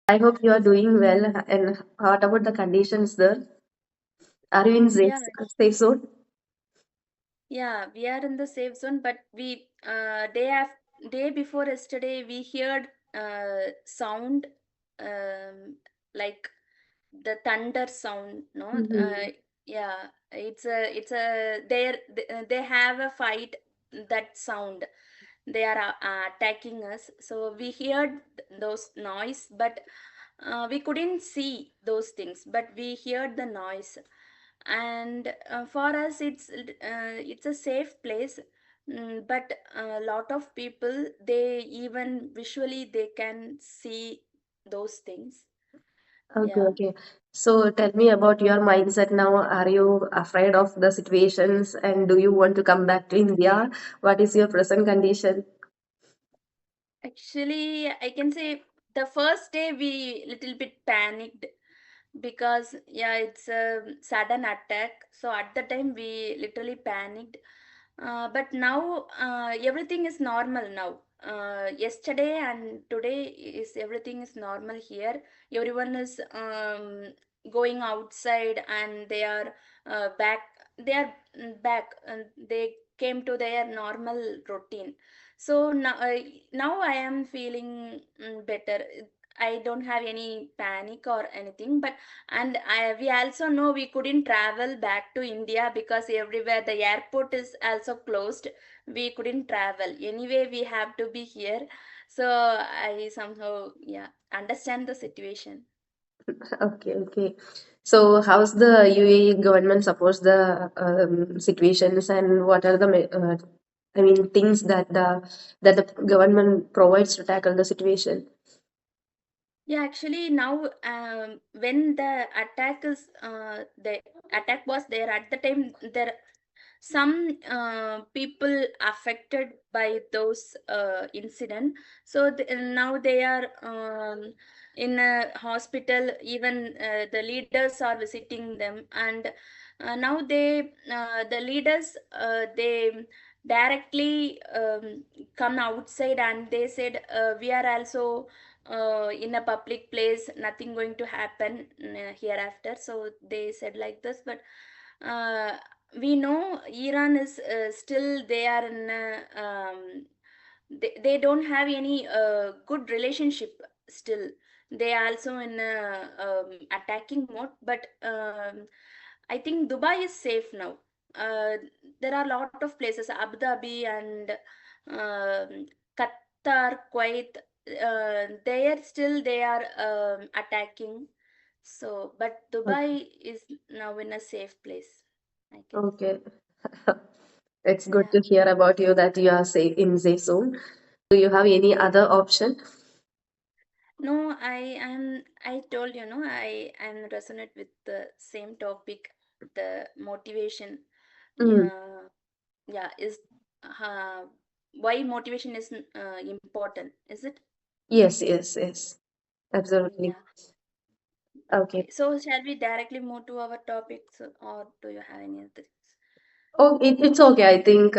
I hope you are doing well. And what about the conditions there? Are you in Yeah, safe zone? yeah, we are in the safe zone, but we day before yesterday we heard sound um like the thunder sound, no? Mhm. Yeah, it's a they have a fight, that sound. They are attacking us, so we heard those noise, but we couldn't see those things, but we heard the noise. And for us it's a safe place. But a lot of people, they even visually they can see those things. Okay, Yeah, okay. So tell me about your mindset now. Are you afraid of the situations and do you want to come back to India? What is your present condition? actually I can say the first day we little bit panicked, because yeah, it's a sudden attack, so at the time we literally panicked. But now everything is normal now. Yesterday and today is everything is normal here. Everyone is going outside, and they are back. They are back, and they came to their normal routine. So now I am feeling better. I don't have any panic or anything, but we also know we couldn't travel back to India because everywhere the airport is also closed. We couldn't travel. Anyway, we have to be here. So I somehow, yeah, understand the situation. Okay, okay. So how's the UAE government supports the situations and what are the I mean things that the government provides to tackle the situation? Yeah, actually now when the attack was there, at the time there some people affected by those incident. So now they are in a hospital. Even the leaders are visiting them, and now the leaders, they directly come outside, and they said we are also in a public place, nothing going to happen hereafter. So they said like this, but uh, we know Iran is still they are in they don't have any good relationship still. They are also in a attacking mode, but I think Dubai is safe now. uh, there are a lot of places, Abu Dhabi and Qatar, Kuwait, there still they are attacking. So but Dubai is now in a safe place, I can say. Okay. It's good Yeah. to hear about you that you are safe in safe zone. Do you have any other option? No, I told you, no, I am resonate with the same topic, the motivation. Mm. Yeah, yeah, is uh, why motivation is important, is it? Yes, yes, yes. Absolutely. Yeah. Okay. Okay. So shall we directly move to our topics, or do you have any other? Oh, it's okay. I think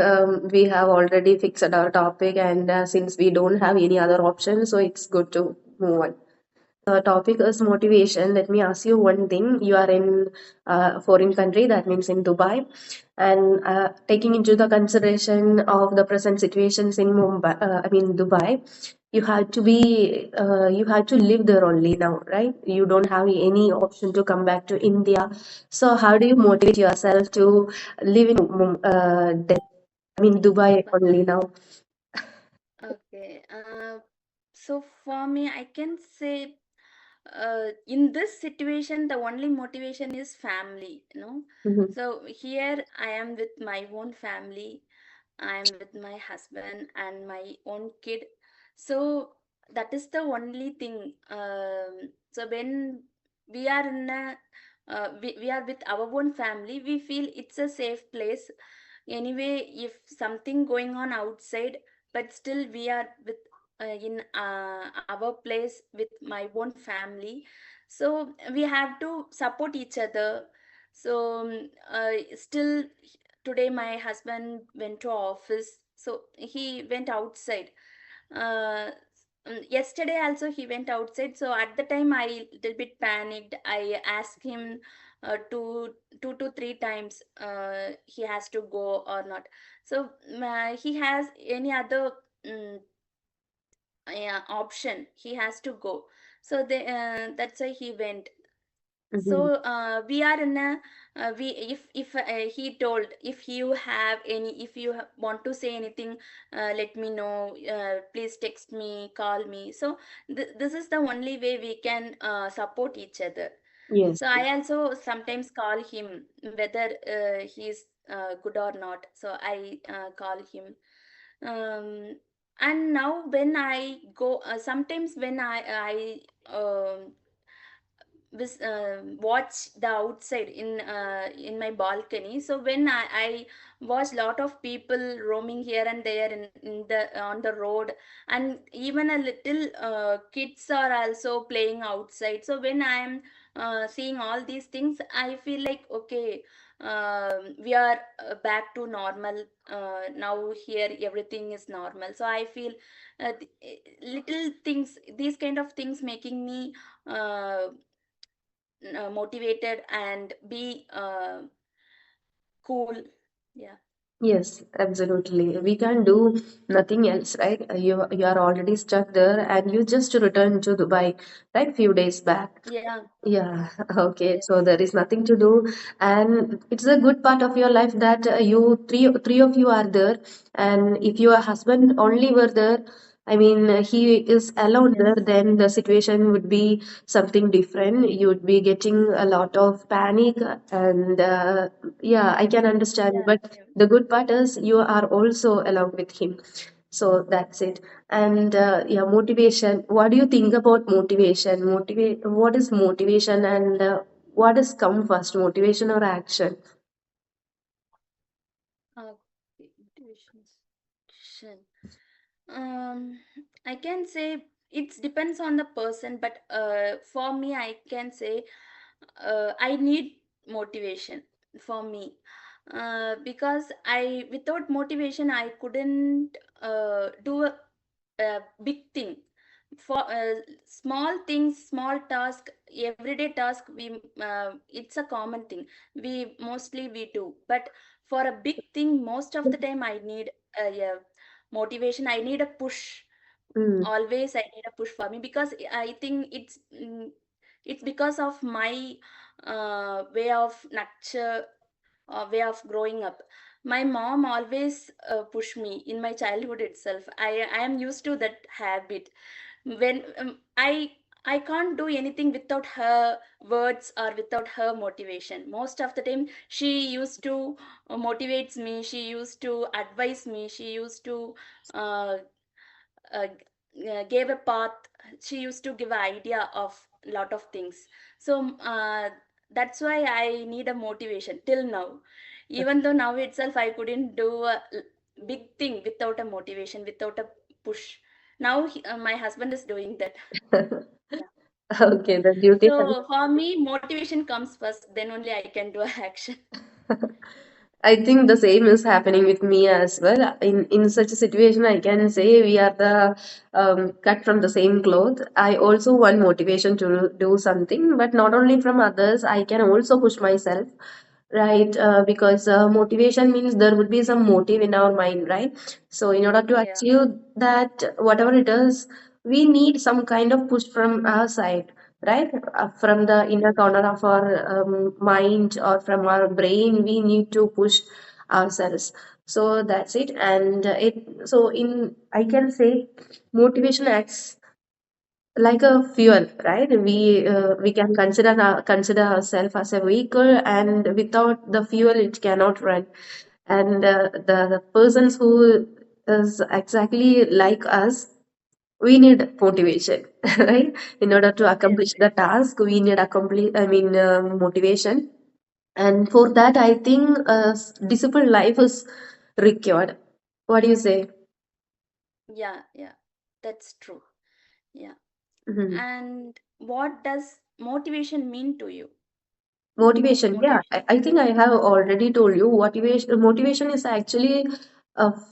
we have already fixed our topic, and since we don't have any other option, so it's good to move on. The topic is motivation. Let me ask you one thing. You are in a foreign country, that means in Dubai, and taking into the consideration of the present situations in Mumbai, I mean Dubai, you have to live there only now, right? You don't have any option to come back to India. So how do you motivate yourself to live in I mean Dubai Dubai. only now? Okay. So for me, I can say in this situation the only motivation is family, you know. Mhm. So here I am with my own family. I am with my husband and my own kid. So that is the only thing. So when we are in a we are with our own family, we feel it's a safe place. Anyway, if something going on outside, but still we are with in our place with my own family. So we have to support each other. So still today my husband went to office, so he went outside. uh, yesterday also he went outside, so at the time I little bit panicked. I asked him two to three times he has to go or not. So he has any other um, option, he has to go. So that's why he went. Mhm. So we are in a we if he told, if you have any, if you want to say anything, let me know, please text me, call me. So this is the only way we can support each other. Yes. So I also sometimes call him, whether he's good or not, so I call him. Um, and now when I go, sometimes when watch the outside in my balcony. So when I watch lot of people roaming here and there in the on the road, and even a little kids are also playing outside. So when I am seeing all these things, I feel like, okay, we are back to normal. Now here everything is normal, so I feel little things, these kind of things making me uh, motivated and be cool. Yeah. Yes, absolutely. We can do nothing else, right? You are already stuck there, and you just returned to Dubai, right? Few days back. Yeah. Yeah, okay. So Yes. there is nothing to do, and it's a good part of your life that you three of you are there, and if your husband only were there, I mean, he is alone there, Yes. then the situation would be something different. You would be getting a lot of panic, and yeah, I can understand. Yeah. But Yeah. the good part is you are also along with him. So that's it. And yeah, motivation. What do you think about motivation? What is motivation, and what is come first, motivation or action? Motivations. Action. Um, I can say it depends on the person, but for me, I can say I need motivation for me, because I without motivation I couldn't do a big thing. For small things, small task, everyday task, we it's a common thing. We mostly we do, but for a big thing, most of the time I need yeah, motivation. I need a push. Mm, Always I need a push for me, because I think it's because of my way of nurture, way of growing up. My mom always pushed me in my childhood itself. I am used to that habit. When I can't do anything without her words or without her motivation. Most of the time she used to motivates me, she used to advise me, she used to uh, gave a path. She used to give an idea of lot of things. So that's why I need a motivation till now. Even though now itself I couldn't do a big thing without a motivation, without a push. Now my husband is doing that. Yeah. okay, the duty has. So for me motivation comes first, then only I can do action. I think the same is happening with me as well. In such a situation, I can say we are the cut from the same cloth. I also want motivation to do something, but not only from others. I can also push myself, right? Because motivation means there would be some motive in our mind, right? So in order to Yeah. achieve that, whatever it is, we need some kind of push from our side, right? From the inner corner of our mind or from our brain, we need to push ourselves. So that's it. And in I can say motivation acts like a fuel, right? We can consider ourselves as a vehicle, and without the fuel it cannot run. And the persons who is exactly like us, we need motivation, right? In order to Yes. accomplish the task, we need motivation. And for that, I think disciplined life is required. What do you say? Yeah. Yeah. That's true. Yeah. Mhm. And what does motivation mean to you? Motivation, yeah. Motivation. I think I have already told you motivation is actually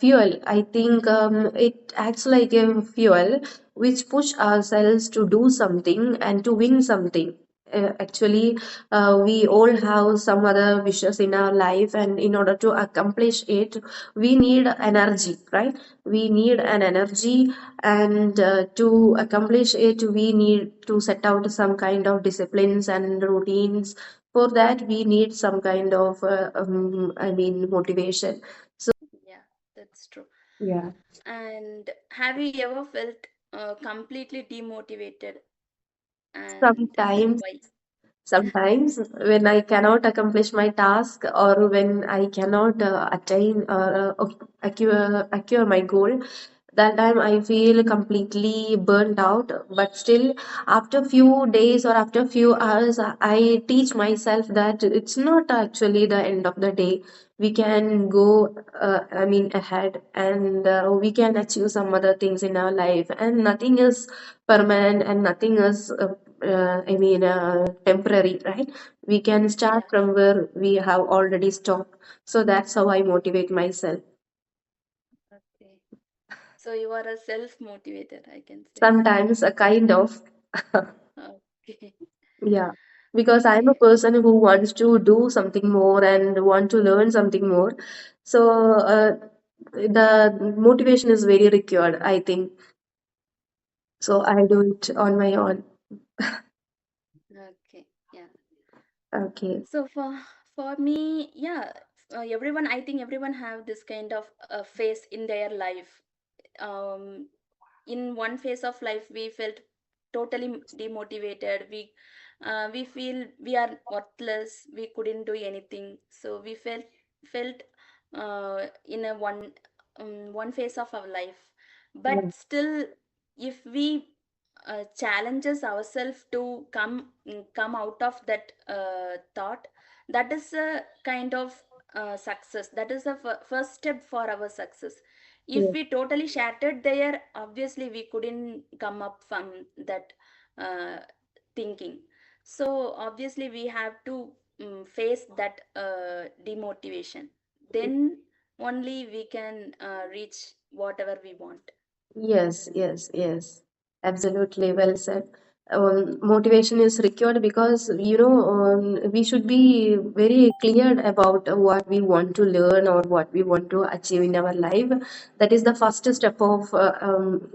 Fuel. I think it acts like a fuel which push ourselves to do something and to win something. Actually, we all have some other wishes in our life, and in order to accomplish it, we need energy, right? We need an energy, and to accomplish it, we need to set out some kind of disciplines and routines. For that, we need some kind of, I mean, motivation. Yeah, that's true. Yeah. And have you ever felt completely demotivated, and Sometimes, why? sometimes when I cannot accomplish my task or when I cannot attain or acquire my goal, that time I feel completely burnt out. But still, after few days or after few hours, I teach myself that it's not actually the end of the day. We can go, I mean, ahead, and we can achieve some other things in our life, and nothing is permanent and nothing is I mean, temporary, right? We can start Yeah. from where we have already stopped. So that's how I motivate myself. Okay. So you are a self motivator, I can say. Sometimes a kind of, Okay. yeah, because I'm a Okay. person who wants to do something more and want to learn something more. So the motivation is very required, I think. So I do it on my own. Okay. Yeah. Okay. So for me, yeah, everyone. I think everyone have this kind of phase in their life. Um, in one phase of life we felt totally demotivated. We feel we are worthless, we couldn't do anything, so we felt in a one phase of our life. Yeah. But still, if we challenges ourselves to come out of that thought, that is a kind of success. That is the first step for our success. If Yeah. we totally shattered there, obviously we couldn't come up from that uh, thinking. So obviously we have to face that demotivation, then only we can reach whatever we want. Yes, yes, yes. Absolutely well said. Motivation is required because, we should be very clear about what we want to learn or what we want to achieve in our life. That is the first step of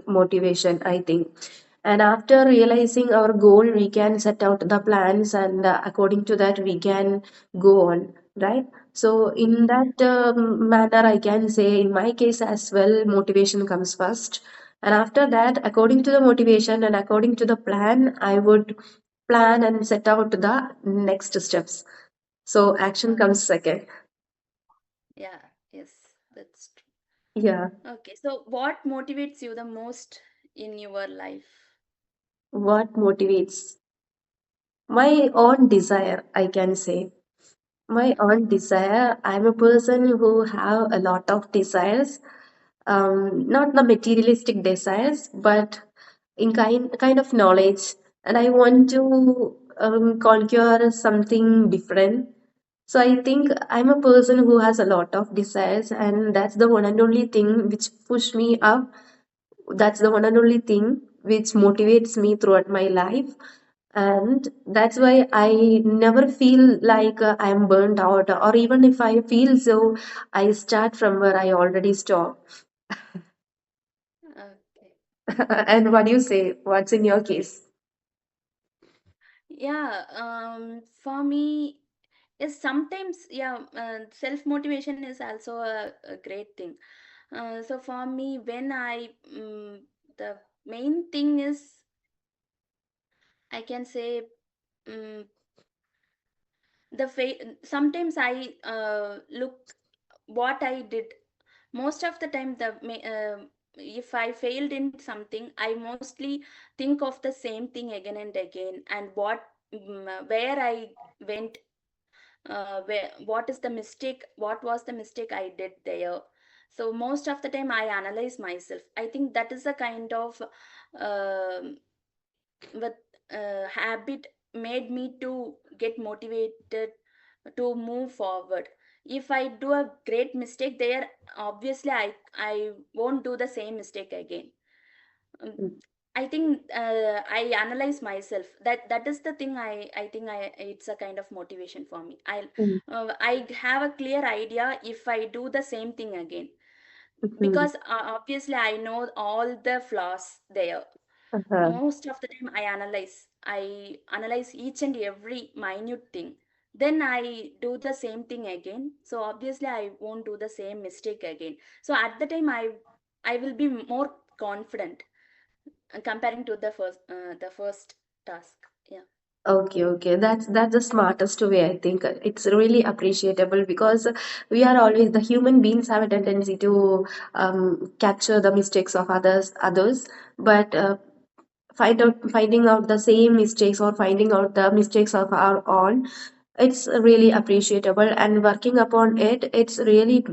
motivation, I think. And after realizing our goal, we can set out the plans, and according to that, we can go on, right? So, in that manner, I can say, in my case as well, motivation comes first. And after that, according to the motivation and according to the plan, I would plan and set out the next steps. So, action uh, comes second. yeah, yes, that's true. Yeah. Okay, so what motivates you the most in your life? What motivates? My own desire, I can say. My own desire. I'm a person who have a lot of desires, not the materialistic desires, but in kind of knowledge, and I want to conquer something different. So I think I'm a person who has a lot of desires, and that's the one and only thing which push me up. That's the one and only thing which motivates me throughout my life. And that's why I never feel like I'm burnt out, or even if I feel so, I start from where I already stopped. Okay. And what do you say? What's in your case? Yeah, for me, yes, sometimes, yeah, self motivation is also a great thing. So for me, when the main thing is, I can say, um, sometimes I look what I did. Most of the time, if I failed in something, I mostly think of the same thing again and again, and where I went, what is the mistake, what was the mistake I did there. So most of the time I analyze myself. I think that is a kind of um with habit made me to get motivated to move forward. if I do a great mistake there, obviously I won't do the same mistake again. um, Mm, I think I analyze myself. That is the thing. I think I it's a kind of motivation for me. mm, I have a clear idea if I do the same thing again, mhm. because obviously I know all the flaws there. Uh-huh. Most of the time I analyze each and every minute thing. Then I do the same thing again. So obviously I won't do the same mistake again. So at the time I will be more confident comparing to the first task. Yeah. Okay, okay. That's the smartest way, I think. It's really appreciable because we are always the human beings have a tendency to capture the mistakes of others, but finding out the same mistakes or finding out the mistakes of our own, it's really appreciable, and working upon it, it's really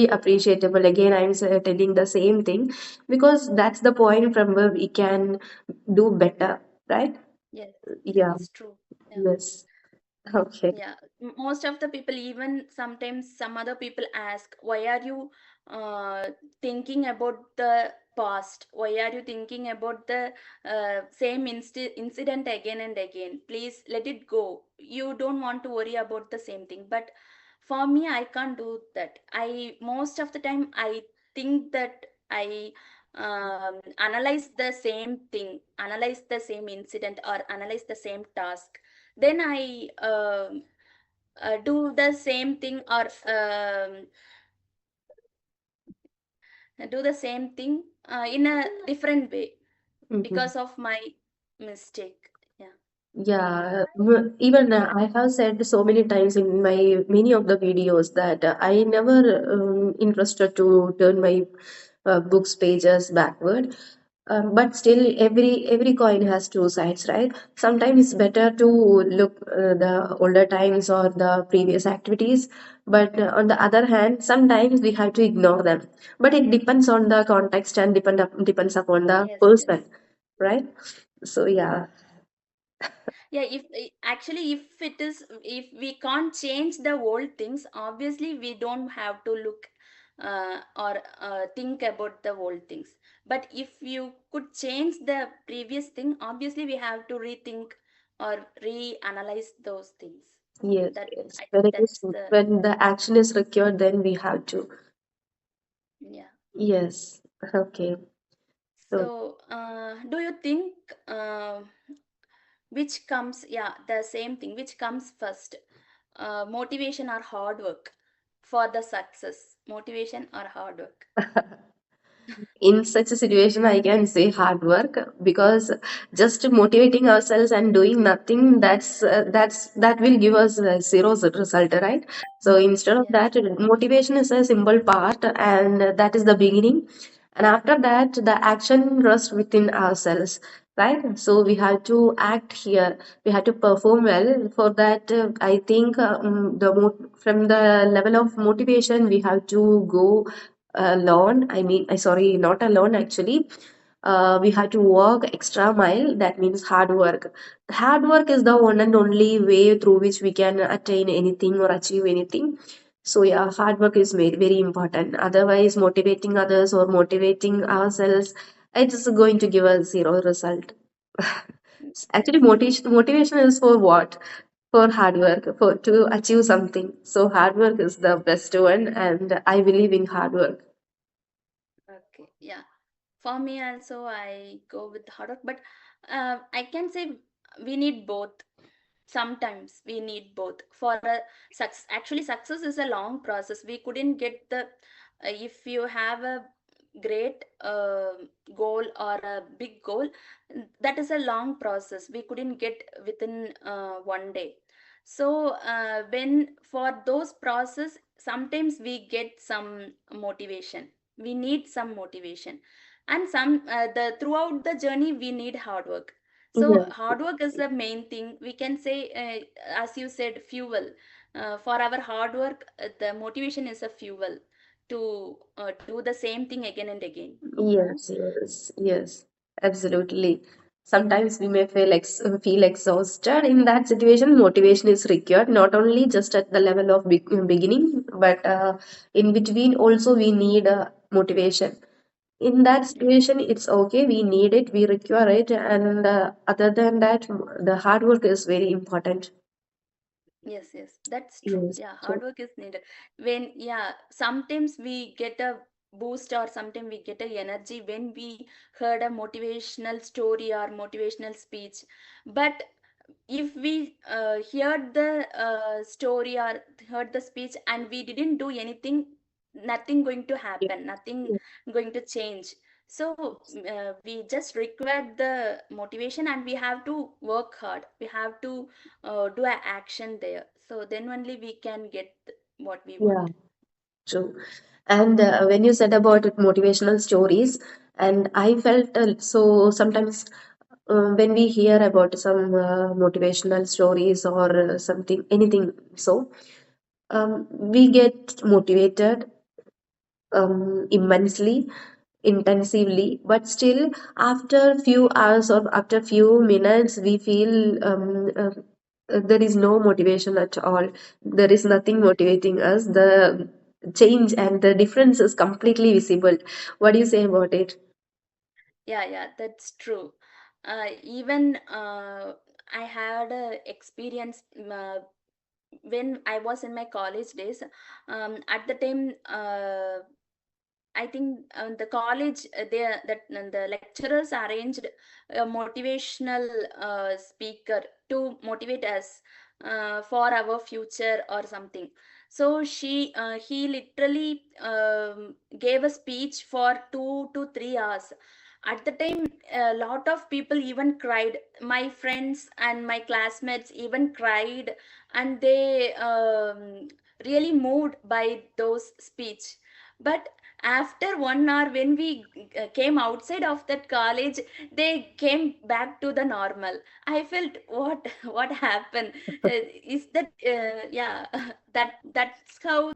appreciable. Again, telling the same thing because that's the point from where we can do better, right? Yes, Yeah. that's true. Yeah. Yes. Okay. Yeah, most of the people, even sometimes some other people ask, why are you uh, thinking about the past? Why are you thinking about the same incident again and again? Please let it go. You don't want to worry about the same thing. But for me, I can't do that. I most of the time I think that I analyze the same thing, analyze the same incident, or analyze the same task. Then I do the same thing, or do the same thing in a different way Mhm. because of my mistake. Yeah. Yeah, even I have said so many times in my many of the videos that I never interested to turn my books pages backward. But still, every coin has two sides, right? Sometimes it's better to look the older times or the previous activities, but on the other hand, sometimes we have to ignore them. But it depends on the context and depends upon the Yes, yes. person, right? So yeah. Yeah, actually, if we can't change the old things, obviously we don't have to look or think about the old things. But if you could change the previous thing, obviously we have to rethink or reanalyze those things. Yes, That yes. I When think it is that's the when the action is required, then we have to. yeah. Yes. Okay. So So, do you think which comes, yeah, the same thing, which comes first, motivation or hard work for the success? Motivation or hard work? in such a situation, I can say hard work because just motivating ourselves and doing nothing, that will give us zero result, right? So instead of Yes, that, motivation is a simple part, and that is the beginning. And after that, the action rests within ourselves, right? So we have to act here. We have to perform well. For that, I think from the level of motivation, we have to go alone. I mean, I sorry, not alone actually. We have to walk extra mile. That means hard work. Hard work is the one and only way through which we can attain anything or achieve anything. So yeah, hard work is very important. Otherwise, motivating others or motivating ourselves, it's going to give us zero result. Actually, yes. motivation is for what? For hard work, for to achieve something. So hard work is the best one, and I believe in hard work. Okay, yeah. For me also, I go with hard work, but I can say we need both. Sometimes we need both for a success. Actually, success is a long process. We couldn't get the if you have a great goal or a big goal, that is a long process. We couldn't get within one day. So when for those process, sometimes we get some motivation. We need some motivation, and some the throughout the journey we need hard work. So Yeah. hard work is the main thing. We can say, as you said, fuel. For our hard work, the motivation is a fuel to do the same thing again and again. Yeah. Yes, yes, yes, absolutely. Sometimes we may feel exhausted. In that situation, motivation is required, not only just at the level of beginning, but in between also we need motivation. In that situation, it's okay, we need it, we require it, and other than that, the hard work is very important. Yes, yes, that's true. Yes. Yeah, hard So work is needed. When, yeah, sometimes we get a boost or sometimes we get a energy when we heard a motivational story or motivational speech. But if we heard the story or heard the speech and we didn't do anything, nothing going to yeah, happen, nothing yeah, going to change. So we just require the motivation and we have to work hard, we have to do a action there, so then only we can get what we yeah, want. true. And when you said about it, motivational stories, and I felt so sometimes when we hear about some motivational stories or something, anything, so we get motivated immensely, intensively, but still after few hours or after few minutes, we feel there is no motivation at all. There is nothing motivating us. The change and the difference is completely visible. What do you say about it? Yeah, yeah, that's true. Even I had a experience when I was in my college days. At the time, I think the college, the lecturers arranged a motivational speaker to motivate us for our future or something. So he literally gave a speech for 2 to 3 hours. At the time, a lot of people even cried. My friends and my classmates even cried, and they really moved by those speech. But after 1 hour, when we came outside of that college, they came back to the normal. I felt, what happened? Is that yeah, that's how